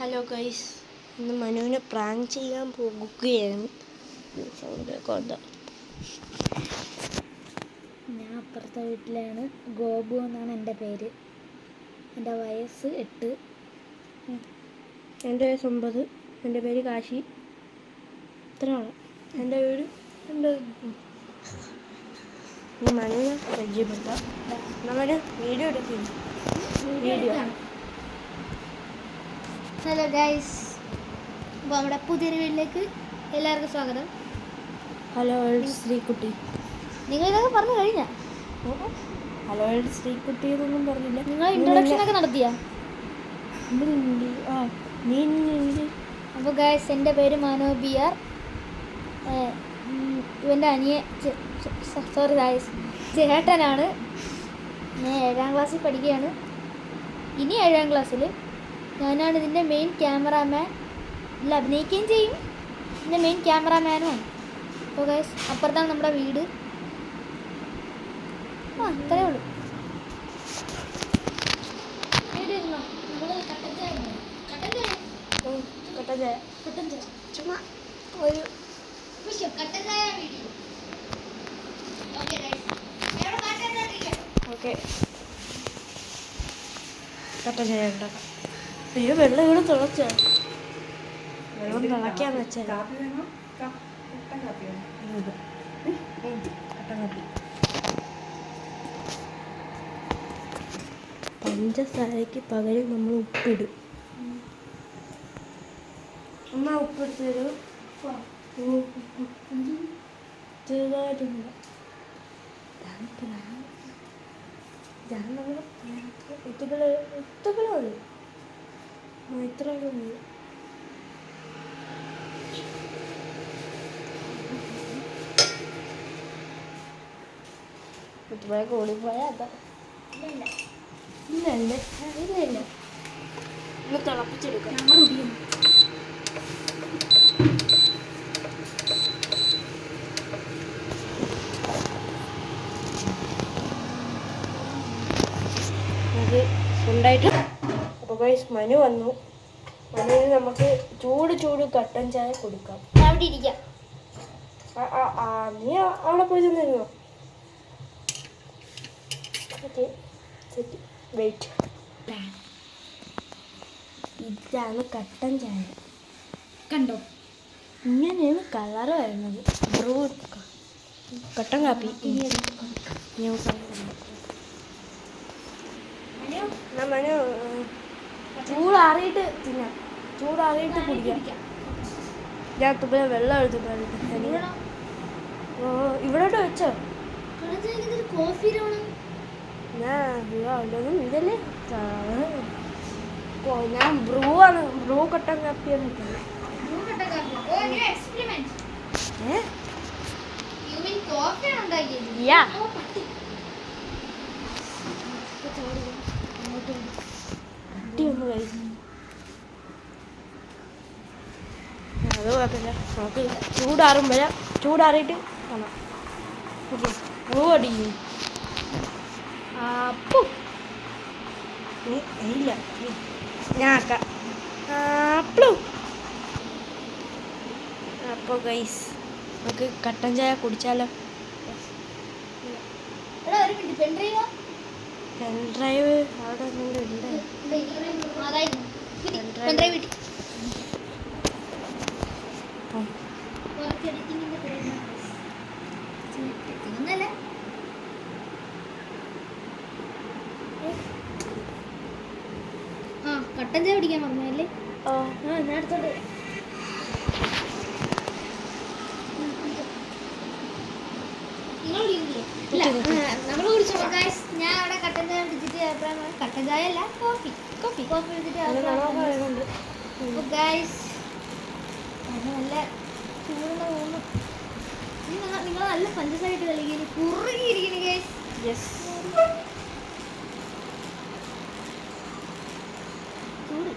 Hello guys, ഇന്ന് മനുവിനെ prank ചെയ്യാൻ പോകുകയാണ്. ഞാൻ അപ്പുറത്തെ വീട്ടിലാണ്. ഗോപു എന്നാണ് എൻ്റെ പേര്. എൻ്റെ വയസ്സ് 8. എൻ്റെ വയസ്സ് 9. എൻ്റെ പേര് കാശി. ഇത്രയാണ് എൻ്റെ വീട്. മനുവിനെ പരിചയപ്പെടുത്താം. നമ്മൾ വീഡിയോ എടുക്കുന്നു. ഹലോ ഗൈസ്, അപ്പോൾ നമ്മുടെ പുതിയൊരു വീട്ടിലേക്ക് എല്ലാവർക്കും സ്വാഗതം. ഹലോ ശ്രീകുട്ടി. നിങ്ങൾ ഇതൊക്കെ പറഞ്ഞു കഴിഞ്ഞാ? ഹലോ ശ്രീകുട്ടി എന്നൊന്നും പറഞ്ഞില്ല. നിങ്ങൾ ഇൻട്രൊഡക്ഷൻ ഒക്കെ നടത്തിയാ? അപ്പോൾ ഗൈസ്, എൻ്റെ പേര് മനോ BR. ഇവൻ്റെ ചേട്ടനാണ്. ഞാൻ 7ാം ക്ലാസ്സിൽ പഠിക്കുകയാണ്. ഇനി 7ാം ക്ലാസ്സിൽ. ഞാനാണ് ഇതിൻ്റെ മെയിൻ ക്യാമറാമാൻ. ഇതിൽ അഭിനയിക്കുകയും ചെയ്യും. ഇതിൻ്റെ മെയിൻ ക്യാമറാമാനുമാണ്. അപ്പോൾ ഗൈസ്, അപ്പുറത്താണ് നമ്മുടെ വീട്. അത്രേ ഉള്ളൂ. ചുമ്മാ ഒരു ഓക്കെ കട്ട ചായ ഉണ്ടാക്കാം. അയ്യോ, വെള്ളം ഇവിടെ തിളച്ച. വെള്ളം തിളയ്ക്കാന്ന് വെച്ചാൽ പഞ്ചസാരയ്ക്ക് പകരം നമ്മൾ ഉപ്പിടും. അമ്മ ഉപ്പിട്ട് തരൂ. ചെറുതായിട്ടുണ്ട്. ഇതാണ് നമ്മൾ ഇത്രകള് ഇത്രയൊക്കെ മതി. കുട്ടിപ്പോയ കൂടിപ്പോയാൽ അതാ. ഇല്ല ഇന്ന് തിളപ്പിച്ചെടുക്കാം. അത് ഉണ്ടായിട്ട് അപ്പോൾ ഗൈസ്, മനു വന്നു. മനുവിന് നമുക്ക് ചൂട് കട്ടൻ ചായ കൊടുക്കാം. അവിടെ ഇരിക്കാം. നീ അവിടെ പോയി തന്നിരുന്നോ? Okay, set. വെയിറ്റ്. ഇതാണ് കട്ടൻ ചായ. കണ്ടോ? ഇങ്ങനെയാണ് കളറ് വരുന്നത്. ബ്രൂ കട്ടൻ കാപ്പി. മനു ചൂടാറിയിട്ട് തിന്നാം. ചൂടാറിയിട്ട് കുടിക്കാം. ഞാൻ തുപ്പ വെള്ളം എടുത്തിട്ടുണ്ട്. ഇവിടോട്ട് വെച്ചോ. ഞാൻ ഇതല്ലേ, ഞാൻ ബ്രൂ കട്ടൻ കാപ്പിയാണ് ഇട്ടത്. ഒന്ന് കഴിച്ചു. അത് കുഴപ്പമില്ല. നമുക്ക് ചൂടാറിയിട്ട് കാണാം. ഓക്കെ, ബ്രൂ അടിക്കും. ഇല്ല, ഞാൻ ആക്കാം. അപ്പോൾ ഗൈസ്, നമുക്ക് കട്ടൻ ചായ കുടിച്ചാലോ? പെൻഡ്രൈവ് അവിടെ ഉണ്ട്. കട്ടൻ ചായ പിടിക്കാൻ പറഞ്ഞല്ലേ? ഞാൻ എടുത്തോണ്ട് നമ്മൾ കുടിച്ചോ ഗൈസ്. ഞാൻ അവിടെ കട്ടൻ ചായ പിടിച്ചിട്ട് കട്ടൻ ചായ അല്ല, കോഫി എടുത്തിട്ട് ഗൈസ് നല്ല ചൂടുന്ന തോന്നുന്നു. നിങ്ങൾ നല്ല പഞ്ചസാരയിട്ട് കളിക്കുന്നു, കുറുകിയിരിക്കുന്നു ഗൈസ്. യെസ്, ചൂട്.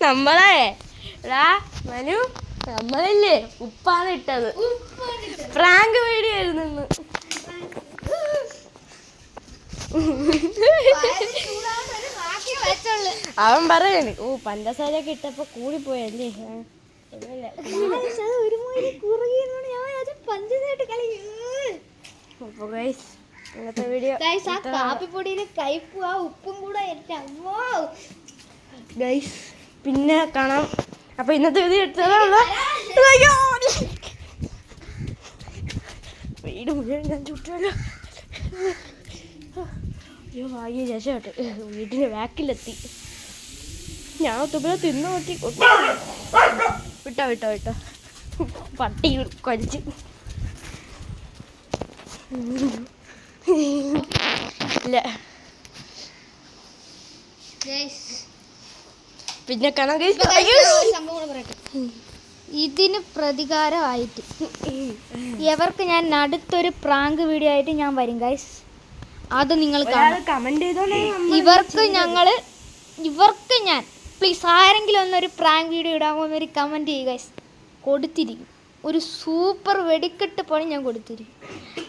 നമ്മളെ മനു നമ്മളല്ലേ ഉപ്പാണ് ഇട്ടത്. പ്രാങ്ക് വീഡിയോ ആയിരുന്നു ഇന്ന്. അവൻ പറയാണ് ഓ പഞ്ചസാരയൊക്കെ ഇട്ടപ്പോ കൂടിപ്പോയല്ലേ. ഇന്നത്തെ വീഡിയോ കാപ്പിപ്പൊടിയില് കയ്പും ആ ഉപ്പും കൂടെ ഗൈസ് പിന്നെ കാണാം. അപ്പൊ ഇന്നത്തെ വീഡിയോ വീട് മുഴുവൻ ഞാൻ ചുറ്റുമല്ലോ. അയ്യോ ഭാഗ്യ ശേഷമായിട്ട് വീടിന്റെ ബാക്കിലെത്തി. ഞാൻ ഒത്തുപോലെ തിന്നു നോക്കി. വിട്ടോ വിട്ടോ വിട്ടോ പട്ടി കൊലിച്ച്. ഇല്ല പിന്നെ കാണാൻ ഇതിന് പ്രതികാരമായിട്ട് ഇവർക്ക് ഞാൻ അടുത്തൊരു പ്രാങ്ക് വീഡിയോ ആയിട്ട് ഞാൻ വരും ഗൈസ്. അത് നിങ്ങൾ കമന്റ് ചെയ്തോളേ. ഇവർക്ക് ഞാൻ പ്ലീസ് ആരെങ്കിലും ഒന്നൊരു പ്രാങ്ക് വീഡിയോ ഇടാമോ എന്നൊരു കമൻറ്റ് ചെയ്യുക ഗൈസ്. കൊടുത്തിരിക്കും. ഒരു സൂപ്പർ വെടിക്കെട്ട് പണി ഞാൻ കൊടുത്തിരിക്കും.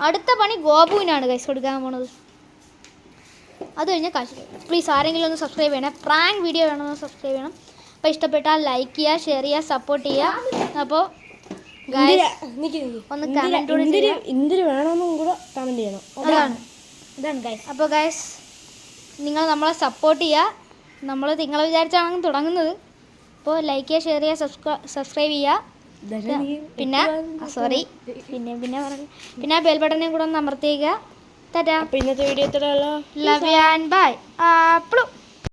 അടുത്ത പണി ഗോപുവിനാണ് ഗൈസ് കൊടുക്കാൻ പോണത്. അത് കഴിഞ്ഞാൽ കാശ്. പ്ലീസ് ആരെങ്കിലും ഒന്ന് സബ്സ്ക്രൈബ് ചെയ്യണം. പ്രാങ്ക് വീഡിയോ വേണമെന്ന് സബ്സ്ക്രൈബ് ചെയ്യണം. അപ്പോൾ ഇഷ്ടപ്പെട്ടാൽ ലൈക്ക് ചെയ്യുക, ഷെയർ ചെയ്യുക, സപ്പോർട്ട് ചെയ്യുക. അപ്പോൾ ഒന്ന് കമൻറ്റ് വേണമെന്നും കൂടെ കമൻറ്റ് ചെയ്യണം. ഇതാണ് ഗൈസ്. അപ്പോൾ ഗൈസ് നിങ്ങൾ നമ്മളെ സപ്പോർട്ട് ചെയ്യുക. നമ്മൾ നിങ്ങളെ വിചാരിച്ചാണ് തുടങ്ങുന്നത്. അപ്പോൾ ലൈക്ക് ചെയ്യുക, ഷെയർ ചെയ്യുക, സബ്സ്ക്രൈബ് ചെയ്യുക. പിന്നെ പിന്നെ ബെൽ ബട്ടനെ കൂടെ ഒന്ന് അമർത്തിയേക്കുക. ടാറ്റാ. ഇന്നത്തെ video love you and by.